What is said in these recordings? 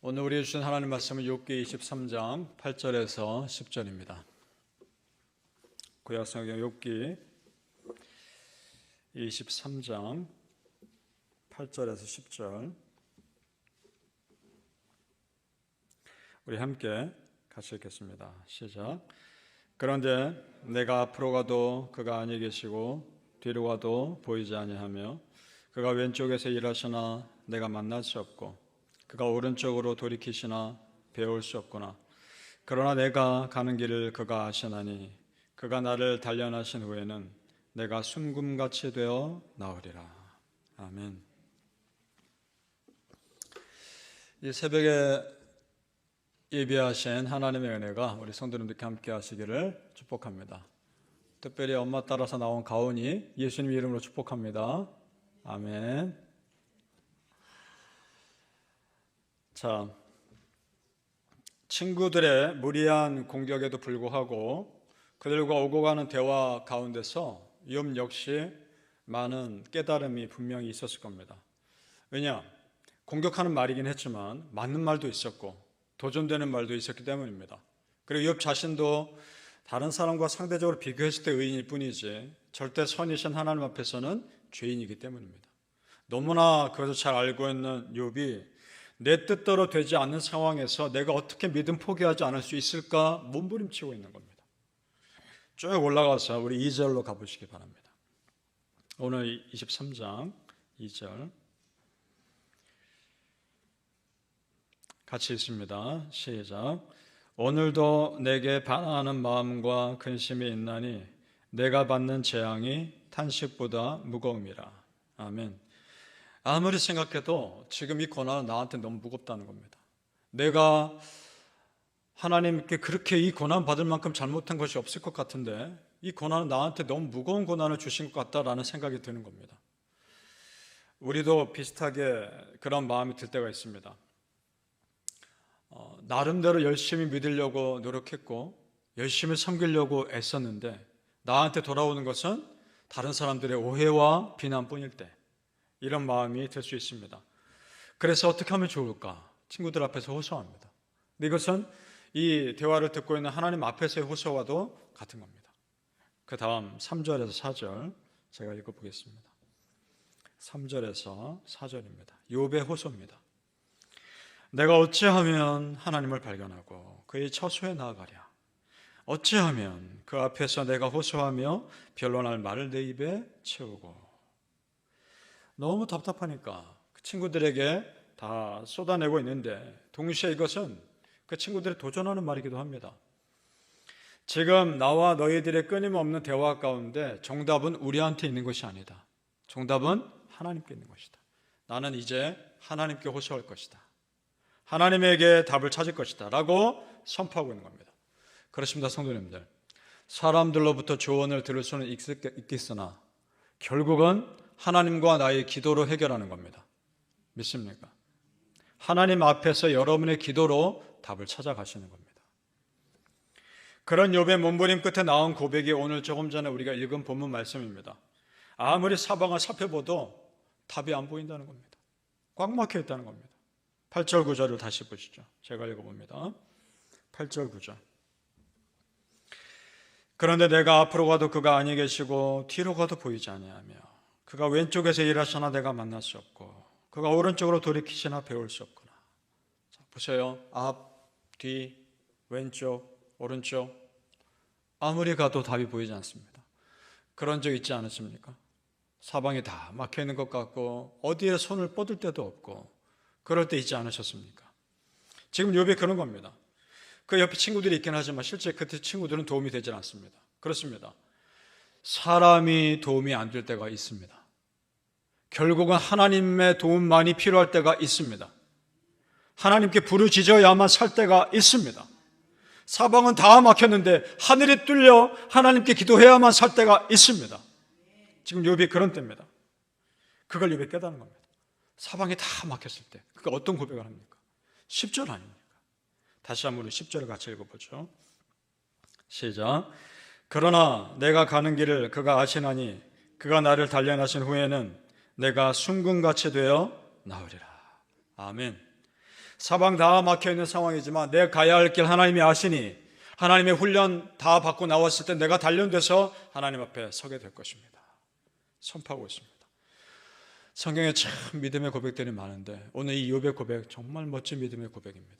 오늘 우리에게 주신 하나님 말씀은 욥기 23장 8절에서 10절입니다. 구약성경 욥기 23장 8절에서 10절 우리 함께 같이 읽겠습니다. 시작. 그런데 내가 앞으로 가도 그가 아니 계시고 뒤로 가도 보이지 아니하며 그가 왼쪽에서 일하시나 내가 만날 수 없고 그가 오른쪽으로 돌이키시나 배울 수 없구나. 그러나 내가 가는 길을 그가 아시나니 그가 나를 단련하신 후에는 내가 순금같이 되어 나으리라. 아멘. 이 새벽에 예비하신 하나님의 은혜가 우리 성도님들께 함께 하시기를 축복합니다. 특별히 엄마 따라서 나온 가온이 예수님 이름으로 축복합니다. 아멘. 자, 친구들의 무리한 공격에도 불구하고 그들과 오고 가는 대화 가운데서 욥 역시 많은 깨달음이 분명히 있었을 겁니다. 왜냐? 공격하는 말이긴 했지만 맞는 말도 있었고 도전되는 말도 있었기 때문입니다. 그리고 욥 자신도 다른 사람과 상대적으로 비교했을 때 의인일 뿐이지 절대 선이신 하나님 앞에서는 죄인이기 때문입니다. 너무나 그것을 잘 알고 있는 욥이 내 뜻대로 되지 않는 상황에서 내가 어떻게 믿음 포기하지 않을 수 있을까 몸부림치고 있는 겁니다. 쭉 올라가서 우리 2절로 가보시기 바랍니다. 오늘 23장 2절 같이 읽습니다. 시작. 오늘도 내게 반항하는 마음과 근심이 있나니 내가 받는 재앙이 탄식보다 무거움이라. 아멘. 아무리 생각해도 지금 이 고난은 나한테 너무 무겁다는 겁니다. 내가 하나님께 그렇게 이 고난 받을 만큼 잘못한 것이 없을 것 같은데 이 고난은 나한테 너무 무거운 고난을 주신 것 같다라는 생각이 드는 겁니다. 우리도 비슷하게 그런 마음이 들 때가 있습니다. 나름대로 열심히 믿으려고 노력했고 열심히 섬기려고 애썼는데 나한테 돌아오는 것은 다른 사람들의 오해와 비난뿐일 때 이런 마음이 들 수 있습니다. 그래서 어떻게 하면 좋을까? 친구들 앞에서 호소합니다. 근데 이것은 이 대화를 듣고 있는 하나님 앞에서의 호소와도 같은 겁니다. 그 다음 3절에서 4절 제가 읽어보겠습니다. 3절에서 4절입니다. 욥의 호소입니다. 내가 어찌하면 하나님을 발견하고 그의 처소에 나아가랴. 어찌하면 그 앞에서 내가 호소하며 변론할 말을 내 입에 채우고. 너무 답답하니까 그 친구들에게 다 쏟아내고 있는데 동시에 이것은 그 친구들이 도전하는 말이기도 합니다. 지금 나와 너희들의 끊임없는 대화 가운데 정답은 우리한테 있는 것이 아니다. 정답은 하나님께 있는 것이다. 나는 이제 하나님께 호소할 것이다. 하나님에게 답을 찾을 것이다 라고 선포하고 있는 겁니다. 그렇습니다. 성도님들, 사람들로부터 조언을 들을 수는 있겠으나 결국은 하나님과 나의 기도로 해결하는 겁니다. 믿습니까? 하나님 앞에서 여러분의 기도로 답을 찾아가시는 겁니다. 그런 욥의 몸부림 끝에 나온 고백이 오늘 조금 전에 우리가 읽은 본문 말씀입니다. 아무리 사방을 살펴봐도 답이 안 보인다는 겁니다. 꽉 막혀 있다는 겁니다. 8절 9절을 다시 보시죠. 제가 읽어봅니다. 8절 9절. 그런데 내가 앞으로 가도 그가 아니 계시고 뒤로 가도 보이지 아니하며 그가 왼쪽에서 일하시나 내가 만날 수 없고 그가 오른쪽으로 돌이키시나 배울 수 없구나. 자, 보세요. 앞, 뒤, 왼쪽, 오른쪽 아무리 가도 답이 보이지 않습니다. 그런 적 있지 않으십니까? 사방이 다 막혀있는 것 같고 어디에 손을 뻗을 데도 없고 그럴 때 있지 않으셨습니까? 지금 욥이 그런 겁니다. 그 옆에 친구들이 있긴 하지만 실제 그 친구들은 도움이 되질 않습니다. 그렇습니다. 사람이 도움이 안 될 때가 있습니다. 결국은 하나님의 도움만이 필요할 때가 있습니다. 하나님께 부르짖어야만 살 때가 있습니다. 사방은 다 막혔는데 하늘이 뚫려 하나님께 기도해야만 살 때가 있습니다. 지금 욥이 그런 때입니다. 그걸 욥이 깨닫는 겁니다. 사방이 다 막혔을 때 그가 어떤 고백을 합니까? 10절 아닙니까? 다시 한번 우리 10절을 같이 읽어보죠. 시작. 그러나 내가 가는 길을 그가 아시나니 그가 나를 단련하신 후에는 내가 순금같이 되어 나으리라. 아멘. 사방 다 막혀있는 상황이지만 내 가야 할 길 하나님이 아시니 하나님의 훈련 다 받고 나왔을 때 내가 단련돼서 하나님 앞에 서게 될 것입니다. 선포하고 있습니다. 성경에 참 믿음의 고백들이 많은데 오늘 이 욥의 고백 정말 멋진 믿음의 고백입니다.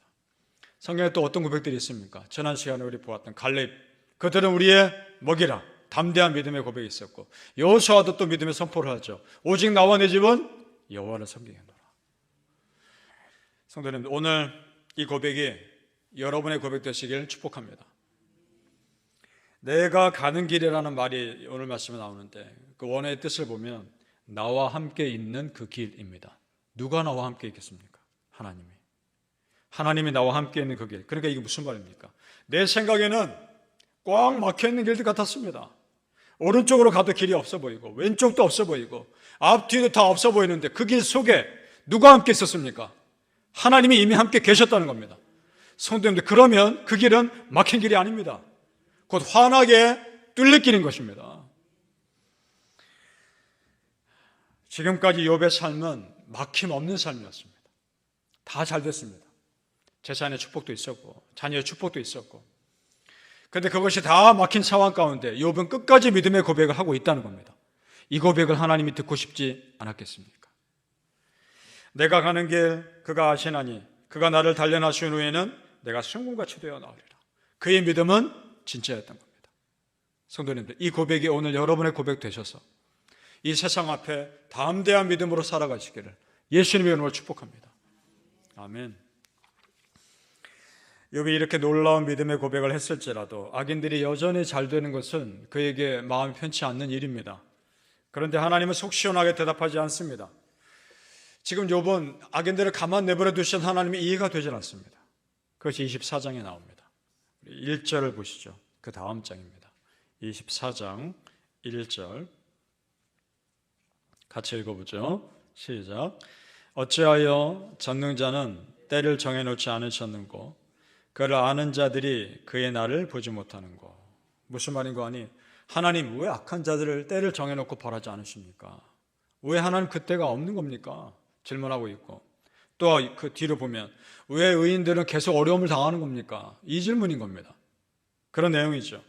성경에 또 어떤 고백들이 있습니까? 지난 시간에 우리 보았던 갈렙, 그들은 우리의 먹이라, 담대한 믿음의 고백이 있었고, 여호수아도 또 믿음의 선포를 하죠. 오직 나와 내 집은 여호와를 섬기겠노라. 성도님들, 오늘 이 고백이 여러분의 고백 되시길 축복합니다. 내가 가는 길이라는 말이 오늘 말씀에 나오는데 그 원어의 뜻을 보면 나와 함께 있는 그 길입니다. 누가 나와 함께 있겠습니까? 하나님이 나와 함께 있는 그 길. 그러니까 이게 무슨 말입니까? 내 생각에는 꽉 막혀있는 길들 같았습니다. 오른쪽으로 가도 길이 없어 보이고 왼쪽도 없어 보이고 앞뒤도 다 없어 보이는데 그 길 속에 누가 함께 있었습니까? 하나님이 이미 함께 계셨다는 겁니다. 성도님들, 그러면 그 길은 막힌 길이 아닙니다. 곧 환하게 뚫릴 길인 것입니다. 지금까지 욥의 삶은 막힘 없는 삶이었습니다. 다 잘 됐습니다. 재산의 축복도 있었고 자녀의 축복도 있었고, 그런데 그것이 다 막힌 상황 가운데 욥은 끝까지 믿음의 고백을 하고 있다는 겁니다. 이 고백을 하나님이 듣고 싶지 않았겠습니까? 내가 가는 길 그가 아시나니 그가 나를 단련하신 후에는 내가 승군같이 되어 나오리라. 그의 믿음은 진짜였던 겁니다. 성도님들, 이 고백이 오늘 여러분의 고백 되셔서 이 세상 앞에 담대한 믿음으로 살아가시기를 예수님의 이름으로 축복합니다. 아멘. 욥이 이렇게 놀라운 믿음의 고백을 했을지라도 악인들이 여전히 잘 되는 것은 그에게 마음이 편치 않는 일입니다. 그런데 하나님은 속 시원하게 대답하지 않습니다. 지금 욥은 악인들을 가만 내버려 두신 하나님이 이해가 되질 않습니다. 그것이 24장에 나옵니다. 1절을 보시죠. 그 다음 장입니다. 24장 1절 같이 읽어보죠. 시작. 어찌하여 전능자는 때를 정해놓지 않으셨는고 그를 아는 자들이 그의 날을 보지 못하는고. 무슨 말인가 하니, 하나님 왜 악한 자들을 때를 정해놓고 벌하지 않으십니까? 왜 하나님 그때가 없는 겁니까? 질문하고 있고, 또 그 뒤로 보면 왜 의인들은 계속 어려움을 당하는 겁니까? 이 질문인 겁니다. 그런 내용이죠.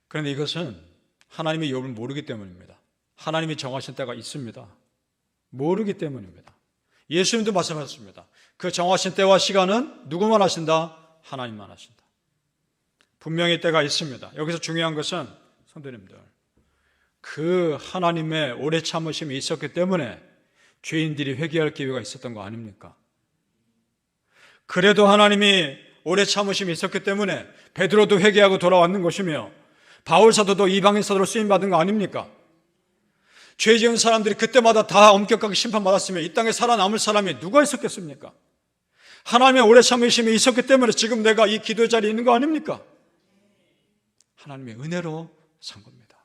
그런데 이것은 하나님이 욥을 모르기 때문입니다. 하나님이 정하신 때가 있습니다. 모르기 때문입니다. 예수님도 말씀하셨습니다. 그 정하신 때와 시간은 누구만 하신다? 하나님만 하신다. 분명히 때가 있습니다. 여기서 중요한 것은 성도님들, 그 하나님의 오래 참으심이 있었기 때문에 죄인들이 회개할 기회가 있었던 거 아닙니까? 그래도 하나님이 오래 참으심이 있었기 때문에 베드로도 회개하고 돌아왔는 것이며 바울 사도도 이방인 사도로 쓰임받은 거 아닙니까? 죄 지은 사람들이 그때마다 다 엄격하게 심판받았으면 이 땅에 살아남을 사람이 누가 있었겠습니까? 하나님의 오래 참으심이 있었기 때문에 지금 내가 이 기도 자리에 있는 거 아닙니까? 하나님의 은혜로 산 겁니다.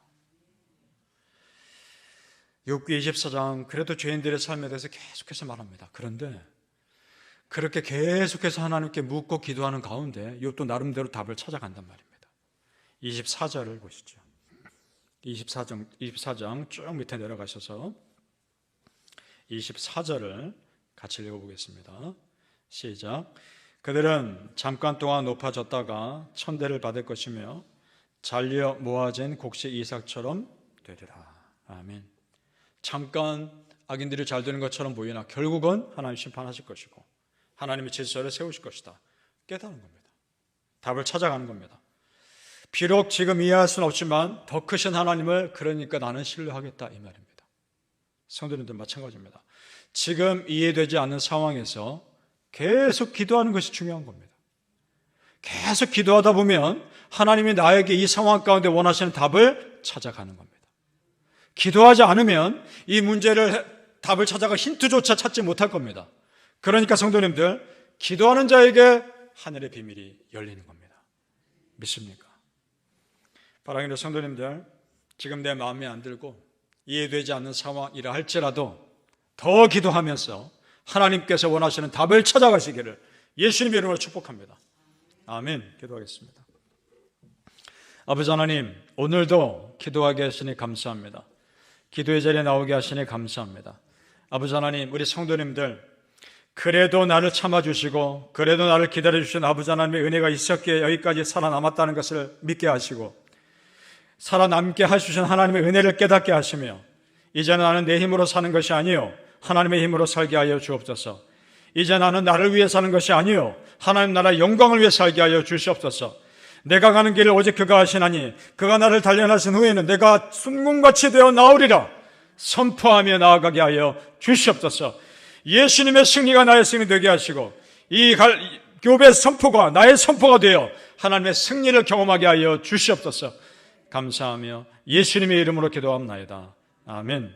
욥기 24장, 그래도 죄인들의 삶에 대해서 계속해서 말합니다. 그런데 그렇게 계속해서 하나님께 묻고 기도하는 가운데 욥도 나름대로 답을 찾아간단 말입니다. 24절을 보시죠. 24장 쭉 밑에 내려가셔서 24절을 같이 읽어보겠습니다. 시작. 그들은 잠깐 동안 높아졌다가 천대를 받을 것이며 잘려 모아진 곡식 이삭처럼 되리라. 아멘. 잠깐 악인들이 잘 되는 것처럼 보이나 결국은 하나님 심판하실 것이고 하나님의 질서를 세우실 것이다. 깨닫는 겁니다. 답을 찾아가는 겁니다. 비록 지금 이해할 수는 없지만 더 크신 하나님을 그러니까 나는 신뢰하겠다, 이 말입니다. 성도님들 마찬가지입니다. 지금 이해되지 않는 상황에서 계속 기도하는 것이 중요한 겁니다. 계속 기도하다 보면 하나님이 나에게 이 상황 가운데 원하시는 답을 찾아가는 겁니다. 기도하지 않으면 이 문제를 답을 찾아가 힌트조차 찾지 못할 겁니다. 그러니까 성도님들, 기도하는 자에게 하늘의 비밀이 열리는 겁니다. 믿습니까? 사랑하는 성도님들, 지금 내 마음에 안 들고 이해되지 않는 상황이라 할지라도 더 기도하면서 하나님께서 원하시는 답을 찾아가시기를 예수님의 이름으로 축복합니다. 아멘. 기도하겠습니다. 아버지 하나님, 오늘도 기도하게 하시니 감사합니다. 기도의 자리에 나오게 하시니 감사합니다. 아버지 하나님, 우리 성도님들 그래도 나를 참아주시고 그래도 나를 기다려주신 아버지 하나님의 은혜가 있었기에 여기까지 살아남았다는 것을 믿게 하시고 살아남게 해주신 하나님의 은혜를 깨닫게 하시며 이제 나는 내 힘으로 사는 것이 아니요 하나님의 힘으로 살게 하여 주옵소서. 이제 나는 나를 위해 사는 것이 아니요 하나님 나라의 영광을 위해 살게 하여 주시옵소서. 내가 가는 길을 오직 그가 하시나니 그가 나를 단련하신 후에는 내가 순금같이 되어 나오리라 선포하며 나아가게 하여 주시옵소서. 예수님의 승리가 나의 승리 되게 하시고 이 교배 선포가 나의 선포가 되어 하나님의 승리를 경험하게 하여 주시옵소서. 감사하며 예수님의 이름으로 기도합나이다. 아멘.